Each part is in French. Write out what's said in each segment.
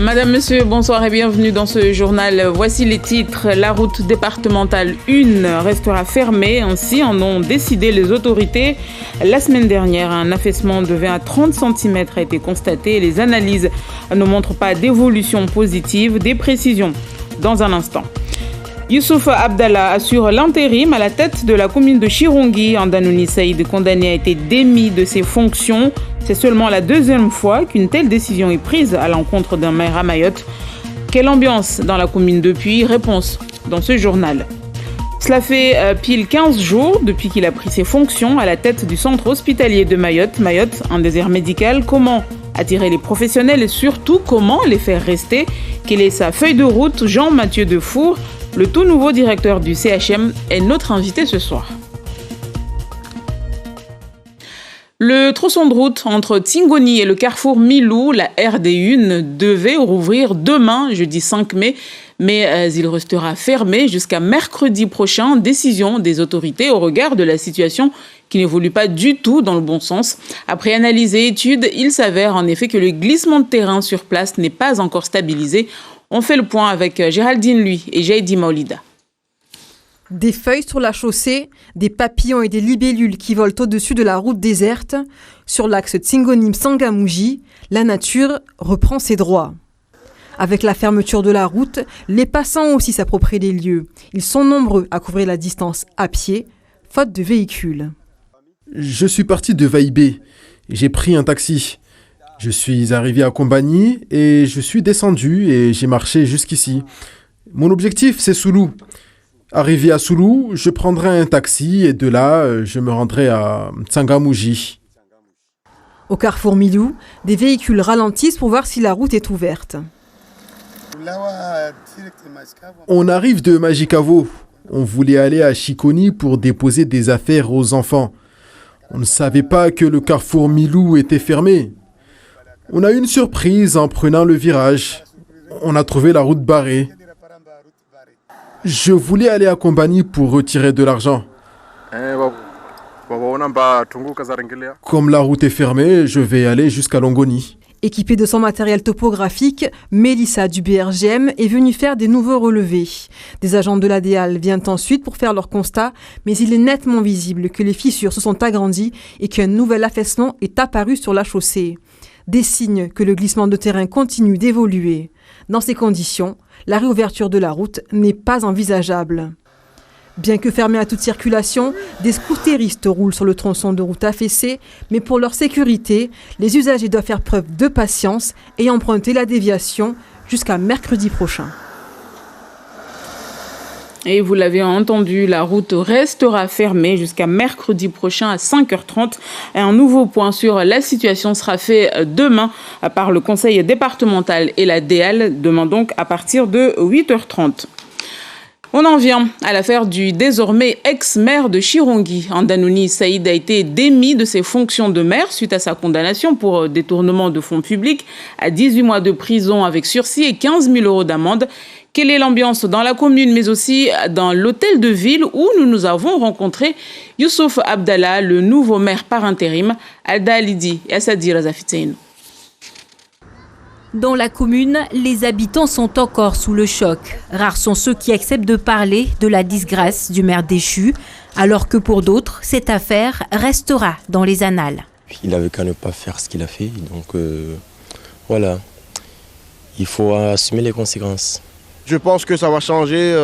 Madame, Monsieur, bonsoir et bienvenue dans ce journal. Voici les titres. La route départementale 1 restera fermée. Ainsi en ont décidé les autorités. La semaine dernière, un affaissement de 20 à 30 cm a été constaté. Les analyses ne montrent pas d'évolution positive. Des précisions dans un instant. Youssouf Abdallah assure l'intérim à la tête de la commune de Chirongui. Andanouni Saïd, condamné, a été démis de ses fonctions. C'est seulement la deuxième fois qu'une telle décision est prise à l'encontre d'un maire à Mayotte. Quelle ambiance dans la commune depuis? Réponse dans ce journal. Cela fait pile 15 jours depuis qu'il a pris ses fonctions à la tête du centre hospitalier de Mayotte. Mayotte, un désert médical. Comment attirer les professionnels et surtout comment les faire rester? Quelle est sa feuille de route? Jean-Mathieu Defour, le tout nouveau directeur du CHM, est notre invité ce soir. Le tronçon de route entre Tingoni et le carrefour Milou, la RD1, devait rouvrir demain, jeudi 5 mai, mais il restera fermé jusqu'à mercredi prochain. Décision des autorités au regard de la situation qui n'évolue pas du tout dans le bon sens. Après analyse et étude, il s'avère en effet que le glissement de terrain sur place n'est pas encore stabilisé. On fait le point avec Géraldine Lui et Jaïdi Maolida. Des feuilles sur la chaussée, des papillons et des libellules qui volent au-dessus de la route déserte. Sur l'axe Tsingonim-Sangamouji, la nature reprend ses droits. Avec la fermeture de la route, les passants ont aussi s'approprient les lieux. Ils sont nombreux à couvrir la distance à pied, faute de véhicules. Je suis parti de Vaïbé. J'ai pris un taxi. Je suis arrivé à Kombani et je suis descendu et j'ai marché jusqu'ici. Mon objectif, c'est Soulou. Arrivé à Soulou, je prendrai un taxi et de là, je me rendrai à Tsangamouji. Au carrefour Milou, des véhicules ralentissent pour voir si la route est ouverte. On arrive de Majikavo. On voulait aller à Chikoni pour déposer des affaires aux enfants. On ne savait pas que le carrefour Milou était fermé. On a eu une surprise en prenant le virage. On a trouvé la route barrée. Je voulais aller à Kombani pour retirer de l'argent. Comme la route est fermée, je vais aller jusqu'à Longoni. Équipée de son matériel topographique, Mélissa du BRGM est venue faire des nouveaux relevés. Des agents de l'ADAL viennent ensuite pour faire leur constat, mais il est nettement visible que les fissures se sont agrandies et qu'un nouvel affaissement est apparu sur la chaussée. Des signes que le glissement de terrain continue d'évoluer. Dans ces conditions, la réouverture de la route n'est pas envisageable. Bien que fermés à toute circulation, des scooteristes roulent sur le tronçon de route affaissé, mais pour leur sécurité, les usagers doivent faire preuve de patience et emprunter la déviation jusqu'à mercredi prochain. Et vous l'avez entendu, la route restera fermée jusqu'à mercredi prochain à 5h30. Et un nouveau point sur la situation sera fait demain par le conseil départemental et la DAL, demain donc à partir de 8h30. On en vient à l'affaire du désormais ex-maire de Chirongui. Andanouni Saïd a été démis de ses fonctions de maire suite à sa condamnation pour détournement de fonds publics à 18 mois de prison avec sursis et 15 000 € d'amende. Quelle est l'ambiance dans la commune, mais aussi dans l'hôtel de ville où nous avons rencontré Youssouf Abdallah, le nouveau maire par intérim, Alda Alidi et Assadi Razafitsein. Dans la commune, les habitants sont encore sous le choc. Rares sont ceux qui acceptent de parler de la disgrâce du maire déchu, alors que pour d'autres, cette affaire restera dans les annales. Il avait qu'à ne pas faire ce qu'il a fait, donc voilà, il faut assumer les conséquences. Je pense que ça va changer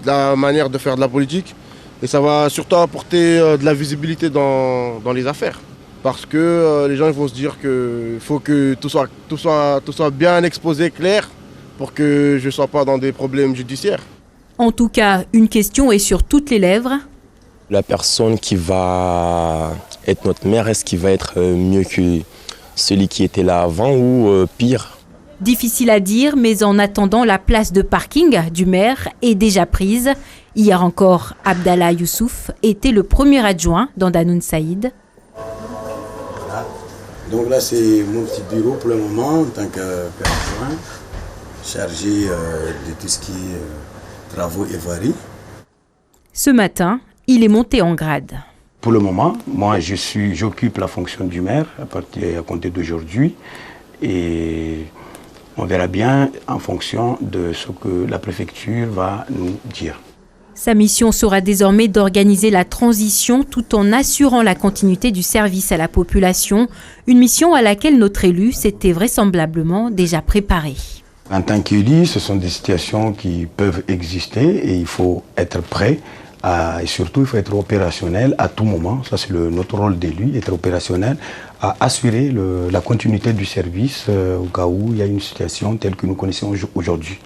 la manière de faire de la politique et ça va surtout apporter de la visibilité dans les affaires. Parce que les gens ils vont se dire qu'il faut que tout soit bien exposé, clair, pour que je ne sois pas dans des problèmes judiciaires. En tout cas, une question est sur toutes les lèvres. La personne qui va être notre maire, est-ce qu'il va être mieux que celui qui était là avant ou pire ? Difficile à dire, mais en attendant, la place de parking du maire est déjà prise. Hier encore, Abdallah Youssouf était le premier adjoint d'Andanouni Saïd. Voilà. Donc là, c'est mon petit bureau pour le moment en tant qu'adjoint, chargé de tout ce qui est travaux et voiries. Ce matin, il est monté en grade. Pour le moment, moi, j'occupe la fonction du maire à compter d'aujourd'hui. Et On verra bien en fonction de ce que la préfecture va nous dire. Sa mission sera désormais d'organiser la transition tout en assurant la continuité du service à la population, une mission à laquelle notre élu s'était vraisemblablement déjà préparé. En tant qu'élu, ce sont des situations qui peuvent exister et il faut être prêt. Et surtout, il faut être opérationnel à tout moment. Ça, c'est notre rôle d'élu, être opérationnel, à assurer la continuité du service au cas où il y a une situation telle que nous connaissons aujourd'hui.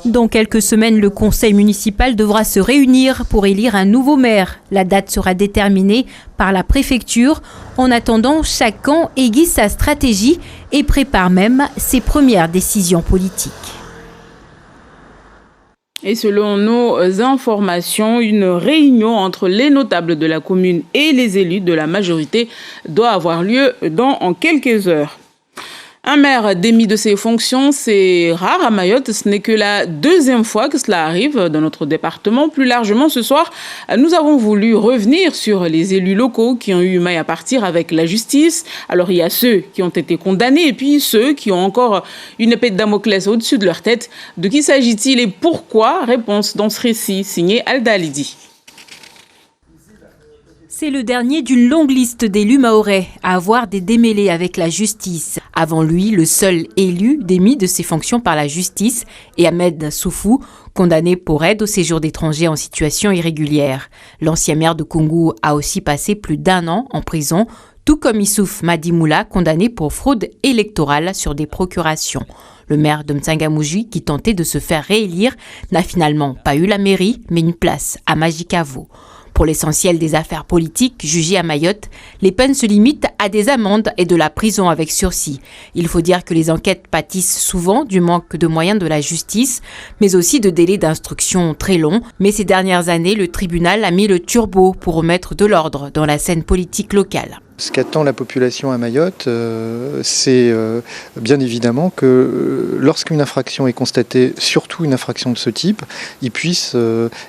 Dans quelques semaines, le conseil municipal devra se réunir pour élire un nouveau maire. La date sera déterminée par la préfecture. En attendant, chaque camp aiguise sa stratégie et prépare même ses premières décisions politiques. Et selon nos informations, une réunion entre les notables de la commune et les élus de la majorité doit avoir lieu dans quelques heures. Un maire démis de ses fonctions, c'est rare à Mayotte. Ce n'est que la deuxième fois que cela arrive dans notre département. Plus largement, ce soir, nous avons voulu revenir sur les élus locaux qui ont eu maille à partir avec la justice. Alors, il y a ceux qui ont été condamnés et puis ceux qui ont encore une épée de Damoclès au-dessus de leur tête. De qui s'agit-il et pourquoi? Réponse dans ce récit signé Alda Alidi. C'est le dernier d'une longue liste d'élus mahorais à avoir des démêlés avec la justice. Avant lui, le seul élu démis de ses fonctions par la justice est Ahmed Soufou, condamné pour aide au séjour d'étrangers en situation irrégulière. L'ancien maire de Koungou a aussi passé plus d'1 an en prison, tout comme Issouf Madimoula, condamné pour fraude électorale sur des procurations. Le maire de Mtsangamouji, qui tentait de se faire réélire, n'a finalement pas eu la mairie, mais une place à Majicavo. Pour l'essentiel des affaires politiques jugées à Mayotte, les peines se limitent à des amendes et de la prison avec sursis. Il faut dire que les enquêtes pâtissent souvent du manque de moyens de la justice, mais aussi de délais d'instruction très longs. Mais ces dernières années, le tribunal a mis le turbo pour remettre de l'ordre dans la scène politique locale. Ce qu'attend la population à Mayotte, c'est bien évidemment que lorsqu'une infraction est constatée, surtout une infraction de ce type, il puisse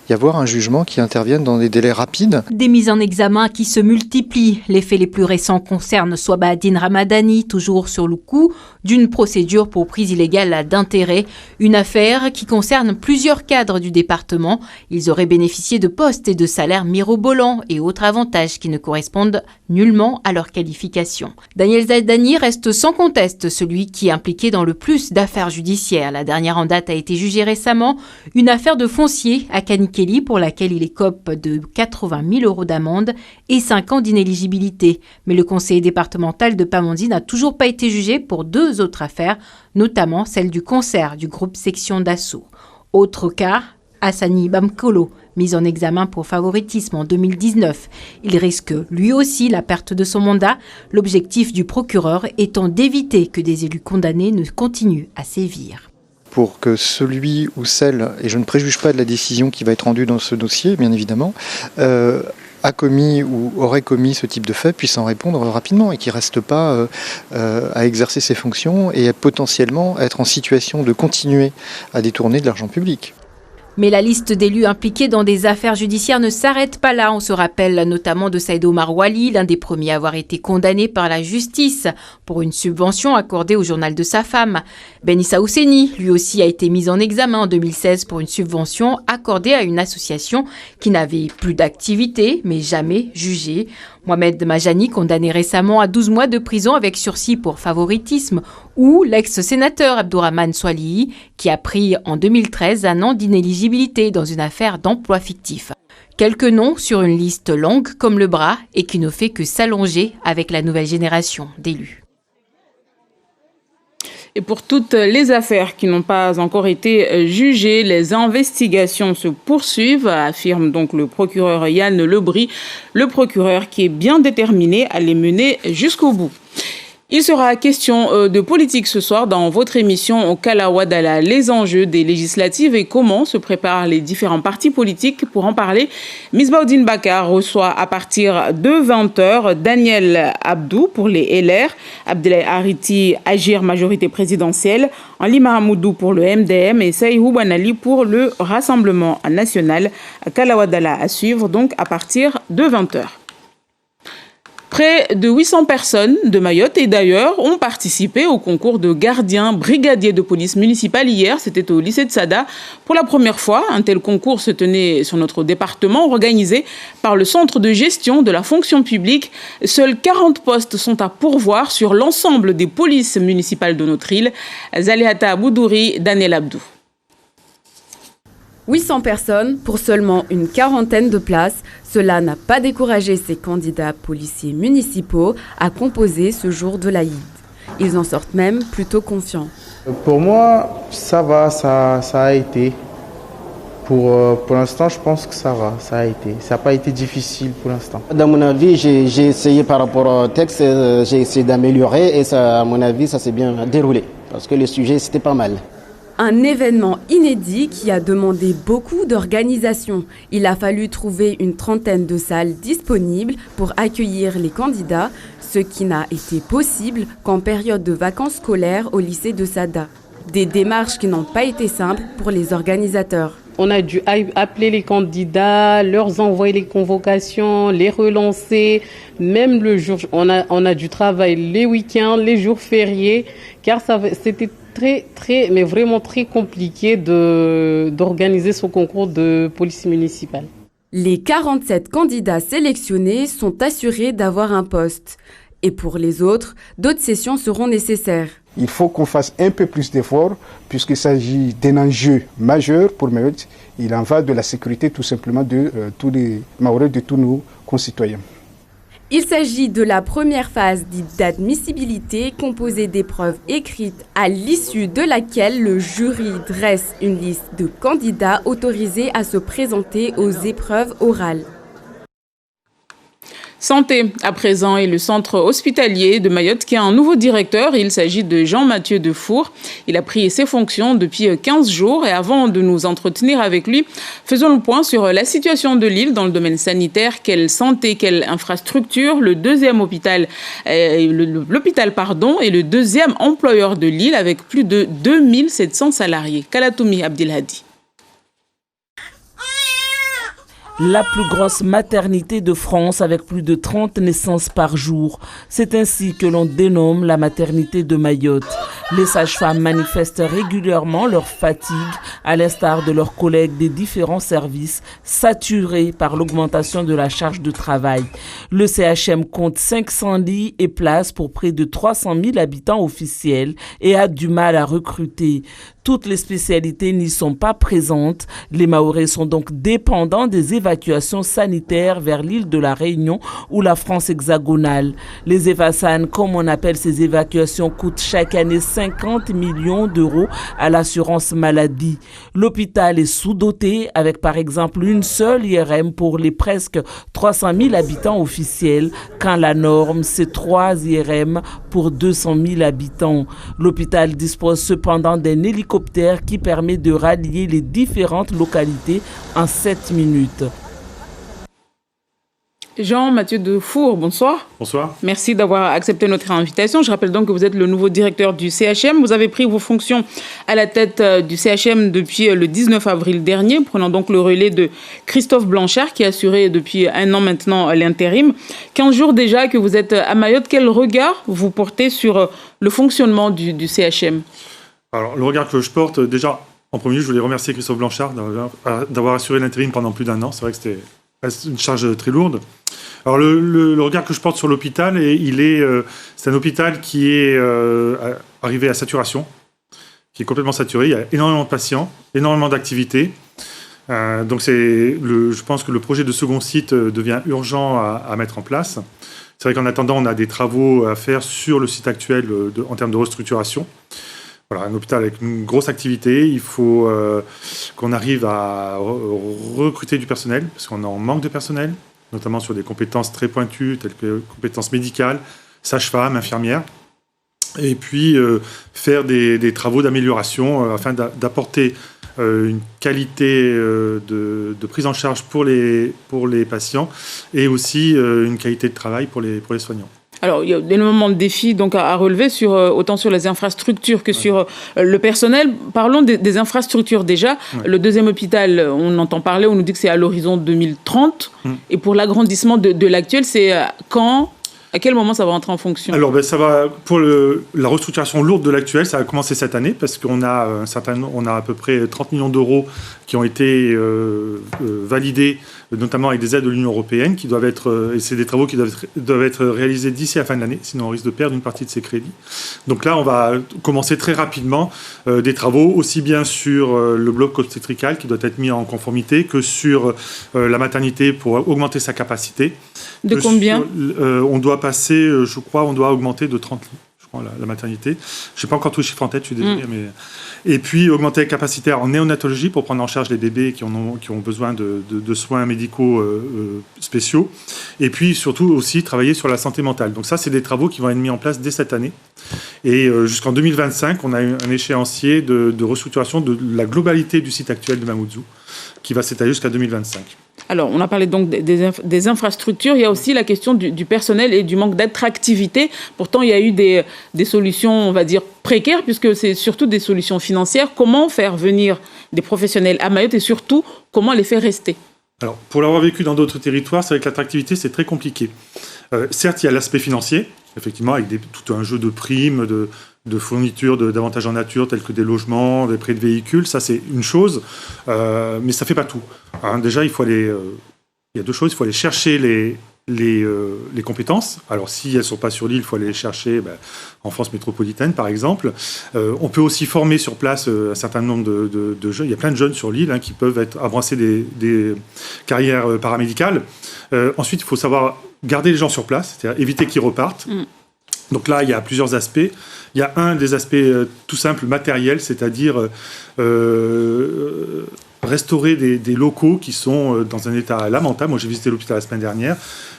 y avoir un jugement qui intervienne dans des délais rapides. Des mises en examen qui se multiplient. Les faits les plus récents concernent Swabadine Ramadani, toujours sur le coup d'une procédure pour prise illégale d'intérêt. Une affaire qui concerne plusieurs cadres du département. Ils auraient bénéficié de postes et de salaires mirobolants et autres avantages qui ne correspondent nullement à leur qualification. Daniel Zadani reste sans conteste celui qui est impliqué dans le plus d'affaires judiciaires. La dernière en date a été jugée récemment, une affaire de foncier à Kanikeli pour laquelle il écope de 80 000 € d'amende et 5 ans d'inéligibilité. Mais le conseiller départemental de Pamandzi n'a toujours pas été jugé pour 2 autres affaires, notamment celle du concert du groupe Section d'Assaut. Autre cas, Hassani Bamkolo, mis en examen pour favoritisme en 2019. Il risque lui aussi la perte de son mandat, l'objectif du procureur étant d'éviter que des élus condamnés ne continuent à sévir. Pour que celui ou celle, et je ne préjuge pas de la décision qui va être rendue dans ce dossier, bien évidemment, a commis ou aurait commis ce type de fait, puisse en répondre rapidement et qu'il ne reste pas à exercer ses fonctions et potentiellement être en situation de continuer à détourner de l'argent public. Mais la liste d'élus impliqués dans des affaires judiciaires ne s'arrête pas là. On se rappelle notamment de Saïd Omar Wali, l'un des premiers à avoir été condamné par la justice pour une subvention accordée au journal de sa femme. Ben Issa Ousseni, lui aussi, a été mis en examen en 2016 pour une subvention accordée à une association qui n'avait plus d'activité, mais jamais jugée. Mohamed Majani, condamné récemment à 12 mois de prison avec sursis pour favoritisme, ou l'ex-sénateur Abdourahmane Swalihi, qui a pris en 2013 1 an d'inéligibilité dans une affaire d'emploi fictif. Quelques noms sur une liste longue comme le bras et qui ne fait que s'allonger avec la nouvelle génération d'élus. Et pour toutes les affaires qui n'ont pas encore été jugées, les investigations se poursuivent, affirme donc le procureur Yann Lebris, le procureur qui est bien déterminé à les mener jusqu'au bout. Il sera question de politique ce soir dans votre émission au Kala Wadala, les enjeux des législatives et comment se préparent les différents partis politiques. Pour en parler, Misbaoudine Bakar reçoit à partir de 20h Daniel Abdou pour les LR, Abdelai Hariti Agir majorité présidentielle, Ali Mahamoudou pour le MDM et Saïhou Banali pour le Rassemblement national. Kala Wadala à suivre donc à partir de 20h. Près de 800 personnes de Mayotte et d'ailleurs ont participé au concours de gardien brigadier de police municipale hier. C'était au lycée de Sada. Pour la première fois, un tel concours se tenait sur notre département, organisé par le centre de gestion de la fonction publique. Seuls 40 postes sont à pourvoir sur l'ensemble des polices municipales de notre île. Zaliata Boudouri, Daniel Abdou. 800 personnes pour seulement une quarantaine de places. Cela n'a pas découragé ces candidats policiers municipaux à composer ce jour de l'Aïd. Ils en sortent même plutôt confiants. Pour moi, ça va, ça a été. Pour l'instant, je pense que ça va, ça a été. Ça n'a pas été difficile pour l'instant. Dans mon avis, j'ai essayé par rapport au texte, j'ai essayé d'améliorer et ça, à mon avis, ça s'est bien déroulé. Parce que le sujet, c'était pas mal. Un événement inédit qui a demandé beaucoup d'organisation. Il a fallu trouver une trentaine de salles disponibles pour accueillir les candidats, ce qui n'a été possible qu'en période de vacances scolaires au lycée de Sada. Des démarches qui n'ont pas été simples pour les organisateurs. On a dû appeler les candidats, leur envoyer les convocations, les relancer. Même le jour, on a dû travailler les week-ends, les jours fériés, car c'était mais vraiment très compliqué d'organiser ce concours de police municipale. Les 47 candidats sélectionnés sont assurés d'avoir un poste. Et pour les autres, d'autres sessions seront nécessaires. Il faut qu'on fasse un peu plus d'efforts puisqu'il s'agit d'un enjeu majeur pour Mayotte. Il en va de la sécurité tout simplement de tous les Mahorais, de tous nos concitoyens. Il s'agit de la première phase dite d'admissibilité composée d'épreuves écrites à l'issue de laquelle le jury dresse une liste de candidats autorisés à se présenter aux épreuves orales. Santé, à présent, et le centre hospitalier de Mayotte qui a un nouveau directeur. Il s'agit de Jean-Mathieu Defour. Il a pris ses fonctions depuis 15 jours et avant de nous entretenir avec lui, faisons le point sur la situation de l'île dans le domaine sanitaire. Quelle santé, quelle infrastructure. Le deuxième hôpital, l'hôpital est le deuxième employeur de l'île avec plus de 2700 salariés. Kalatoumi Abdelhadi. La plus grosse maternité de France avec plus de 30 naissances par jour. C'est ainsi que l'on dénomme la maternité de Mayotte. Les sages-femmes manifestent régulièrement leur fatigue, à l'instar de leurs collègues des différents services, saturés par l'augmentation de la charge de travail. Le CHM compte 500 lits et places pour près de 300 000 habitants officiels et a du mal à recruter. Toutes les spécialités n'y sont pas présentes. Les Mahorais sont donc dépendants des évacuations sanitaires vers l'île de la Réunion ou la France hexagonale. Les EVASAN, comme on appelle ces évacuations, coûtent chaque année 50 millions d'euros à l'assurance maladie. L'hôpital est sous-doté avec par exemple une seule IRM pour les presque 300 000 habitants officiels, quand la norme c'est 3 IRM pour 200 000 habitants. L'hôpital dispose cependant d'un hélicoptère qui permet de rallier les différentes localités en 7 minutes. Jean-Mathieu Defour, bonsoir. Bonsoir. Merci d'avoir accepté notre invitation. Je rappelle donc que vous êtes le nouveau directeur du CHM. Vous avez pris vos fonctions à la tête du CHM depuis le 19 avril dernier, prenant donc le relais de Christophe Blanchard, qui a assuré depuis 1 an maintenant l'intérim. 15 jours déjà que vous êtes à Mayotte. Quel regard vous portez sur le fonctionnement du CHM ? Alors, le regard que je porte, déjà, en premier lieu, je voulais remercier Christophe Blanchard d'avoir assuré l'intérim pendant plus d'1 an. C'est vrai que c'était une charge très lourde. Alors, le regard que je porte sur l'hôpital, c'est un hôpital qui est arrivé à saturation, qui est complètement saturé. Il y a énormément de patients, énormément d'activités. Donc, je pense que le projet de second site devient urgent à mettre en place. C'est vrai qu'en attendant, on a des travaux à faire sur le site actuel en termes de restructuration. Voilà, un hôpital avec une grosse activité, il faut qu'on arrive à recruter du personnel, parce qu'on est en manque de personnel, notamment sur des compétences très pointues, telles que compétences médicales, sage-femme, infirmière, et puis faire des travaux d'amélioration afin d'apporter une qualité de prise en charge pour les patients et aussi une qualité de travail pour les soignants. Alors, il y a énormément de défis donc, à relever, autant sur les infrastructures que sur le personnel. Parlons des infrastructures déjà. Le deuxième hôpital, on entend parler, on nous dit que c'est à l'horizon 2030. Et pour l'agrandissement de l'actuel, c'est quand ? À quel moment ça va entrer en fonction? Alors, ça va pour la restructuration lourde de l'actuel, ça va commencer cette année parce qu'on a on a à peu près 30 millions d'euros qui ont été validés, notamment avec des aides de l'Union européenne, qui doivent être, et c'est des travaux qui doivent être réalisés d'ici à la fin de l'année, sinon on risque de perdre une partie de ces crédits. Donc là, on va commencer très rapidement des travaux, aussi bien sur le bloc obstétrical qui doit être mis en conformité que sur la maternité pour augmenter sa capacité. De combien? On doit passer, je crois, on doit augmenter de 30 lits, je crois, la maternité. Je n'ai pas encore tous les chiffres en tête, je suis désolé. Mais... Et puis, augmenter la capacité en néonatologie pour prendre en charge les bébés qui ont besoin de soins médicaux spéciaux. Et puis, surtout aussi, travailler sur la santé mentale. Donc ça, c'est des travaux qui vont être mis en place dès cette année. Et jusqu'en 2025, on a un échéancier de restructuration de la globalité du site actuel de Mamoudzou qui va s'étaler jusqu'à 2025. Alors, on a parlé donc des infrastructures. Il y a aussi la question du personnel et du manque d'attractivité. Pourtant, il y a eu des solutions, on va dire, précaires, puisque c'est surtout des solutions financières. Comment faire venir des professionnels à Mayotte et surtout, comment les faire rester? Alors, pour l'avoir vécu dans d'autres territoires, c'est vrai que l'attractivité, c'est très compliqué. Certes, il y a l'aspect financier, effectivement, avec tout un jeu de primes, de fournitures d'avantages en nature, tels que des logements, des prêts de véhicules. Ça, c'est une chose, mais ça ne fait pas tout. Déjà, il y a deux choses. Il faut aller chercher les compétences. Alors, si elles ne sont pas sur l'île, il faut aller les chercher en France métropolitaine, par exemple. On peut aussi former sur place un certain nombre de jeunes. Il y a plein de jeunes sur l'île qui peuvent avancer des carrières paramédicales. Ensuite, il faut savoir garder les gens sur place, c'est-à-dire éviter qu'ils repartent. Donc là, il y a plusieurs aspects. Il y a un des aspects tout simples, matériels, c'est-à-dire restaurer des locaux qui sont dans un état lamentable. Moi, j'ai visité l'hôpital la semaine dernière.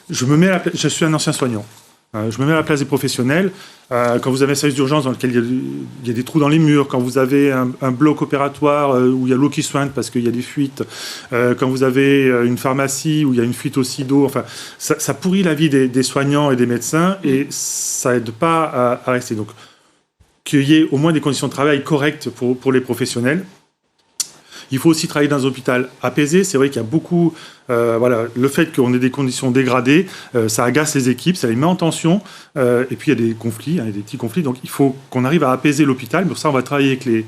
Je suis un ancien soignant. Je me mets à la place des professionnels. Quand vous avez un service d'urgence dans lequel il y a des trous dans les murs, quand vous avez un bloc opératoire où il y a l'eau qui soigne parce qu'il y a des fuites, quand vous avez une pharmacie où il y a une fuite aussi d'eau, enfin, ça pourrit la vie des soignants et des médecins et ça aide pas à rester. Donc, qu'il y ait au moins des conditions de travail correctes pour les professionnels. Il faut aussi travailler dans un hôpital apaisé. C'est vrai qu'il y a beaucoup... le fait qu'on ait des conditions dégradées, ça agace les équipes, ça les met en tension. Et puis, il y a des conflits, il y a des petits conflits. Donc, il faut qu'on arrive à apaiser l'hôpital. Pour ça, on va travailler avec les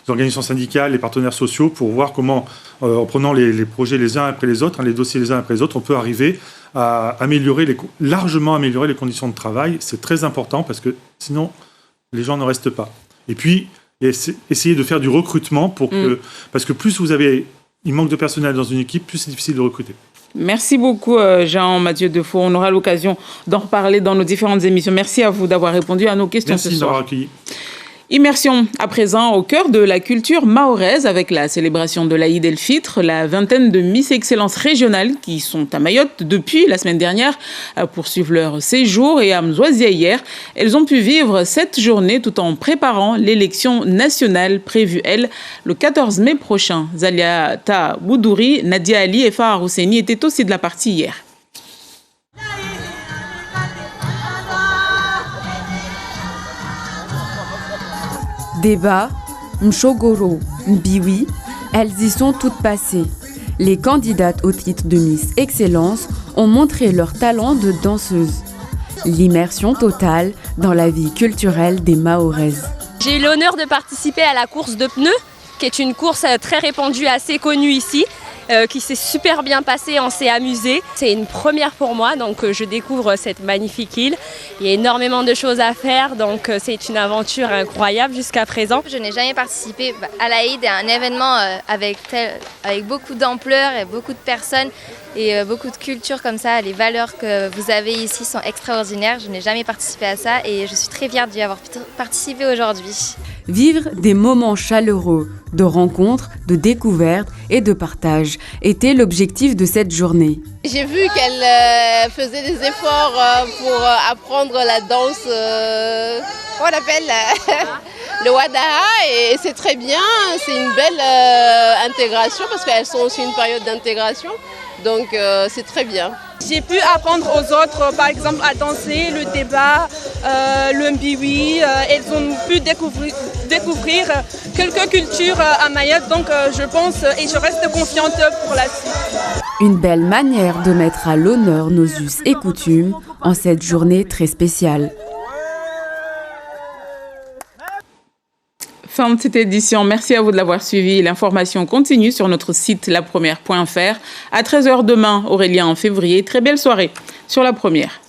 organisations syndicales, les partenaires sociaux, pour voir comment, en prenant les projets les uns après les autres, les dossiers les uns après les autres, on peut arriver à largement améliorer les conditions de travail. C'est très important parce que sinon, les gens ne restent pas. Et puis... essayer de faire du recrutement parce que plus il manque de personnel dans une équipe, plus c'est difficile de recruter. Merci beaucoup Jean-Mathieu Defoe. On aura l'occasion d'en reparler dans nos différentes émissions. Merci à vous d'avoir répondu à nos questions ce soir. Merci d'avoir accueilli. Immersion à présent au cœur de la culture mahoraise avec la célébration de l'Aïd el-Fitr, la vingtaine de Miss Excellence régionales qui sont à Mayotte depuis la semaine dernière poursuivent leur séjour et à Mzouazia hier, elles ont pu vivre cette journée tout en préparant l'élection nationale prévue, elle, le 14 mai prochain. Zaliata Boudouri, Nadia Ali et Farah Husseini étaient aussi de la partie hier. Débat, Mchogoro, Mbiwi, elles y sont toutes passées. Les candidates au titre de Miss Excellence ont montré leur talent de danseuse. L'immersion totale dans la vie culturelle des Mahoraises. J'ai eu l'honneur de participer à la course de pneus, qui est une course très répandue, assez connue ici, qui s'est super bien passée, on s'est amusé. C'est une première pour moi, donc je découvre cette magnifique île. Il y a énormément de choses à faire, donc c'est une aventure incroyable jusqu'à présent. Je n'ai jamais participé à l'Aïd, un événement avec beaucoup d'ampleur et beaucoup de personnes et beaucoup de culture comme ça. Les valeurs que vous avez ici sont extraordinaires. Je n'ai jamais participé à ça et je suis très fière d'y avoir participé aujourd'hui. Vivre des moments chaleureux, de rencontres, de découvertes et de partage était l'objectif de cette journée. J'ai vu qu'elle faisait des efforts pour apprendre la danse, on appelle le Wadaha et c'est très bien, c'est une belle intégration parce qu'elles sont aussi une période d'intégration, donc c'est très bien. J'ai pu apprendre aux autres, par exemple, à danser, le débat, le mbiwi. Elles ont pu découvrir quelques cultures à Mayotte, donc je pense et je reste confiante pour la suite. Une belle manière de mettre à l'honneur nos us et coutumes en cette journée très spéciale. Fin de cette édition. Merci à vous de l'avoir suivi. L'information continue sur notre site lapremière.fr. À 13h demain, Aurélien en février. Très belle soirée sur La Première.